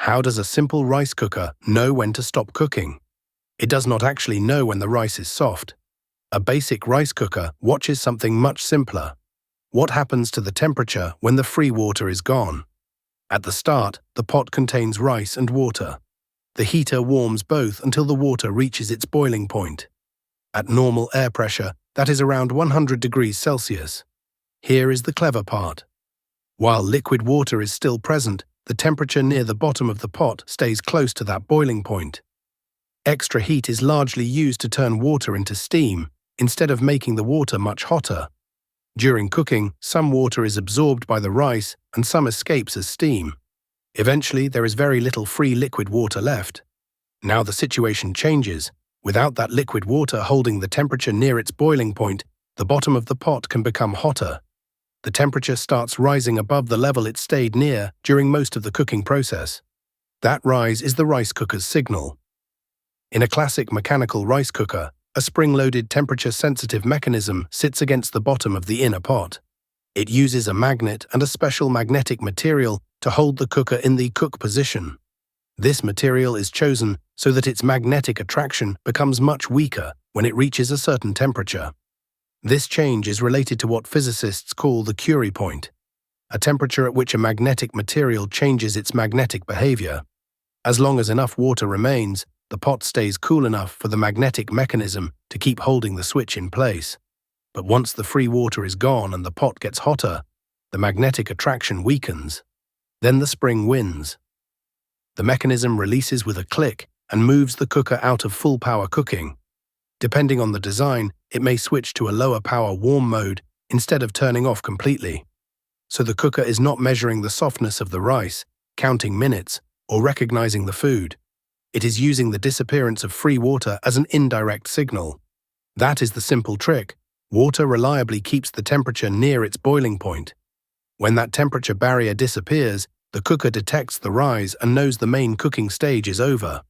How does a simple rice cooker know when to stop cooking? It does not actually know when the rice is soft. A basic rice cooker watches something much simpler. What happens to the temperature when the free water is gone? At the start, the pot contains rice and water. The heater warms both until the water reaches its boiling point. At normal air pressure, that is around 100 degrees Celsius. Here is the clever part. While liquid water is still present, the temperature near the bottom of the pot stays close to that boiling point. Extra heat is largely used to turn water into steam, instead of making the water much hotter. During cooking, some water is absorbed by the rice and some escapes as steam. Eventually, there is very little free liquid water left. Now the situation changes. Without that liquid water holding the temperature near its boiling point, the bottom of the pot can become hotter. The temperature starts rising above the level it stayed near during most of the cooking process. That rise is the rice cooker's signal. In a classic mechanical rice cooker, a spring-loaded temperature-sensitive mechanism sits against the bottom of the inner pot. It uses a magnet and a special magnetic material to hold the cooker in the cook position. This material is chosen so that its magnetic attraction becomes much weaker when it reaches a certain temperature. This change is related to what physicists call the Curie point, a temperature at which a magnetic material changes its magnetic behavior. As long as enough water remains, the pot stays cool enough for the magnetic mechanism to keep holding the switch in place. But once the free water is gone and the pot gets hotter, the magnetic attraction weakens. Then the spring wins. The mechanism releases with a click and moves the cooker out of full power cooking. Depending on the design, it may switch to a lower power warm mode instead of turning off completely. So the cooker is not measuring the softness of the rice, counting minutes, or recognizing the food. It is using the disappearance of free water as an indirect signal. That is the simple trick. Water reliably keeps the temperature near its boiling point. When that temperature barrier disappears, the cooker detects the rise and knows the main cooking stage is over.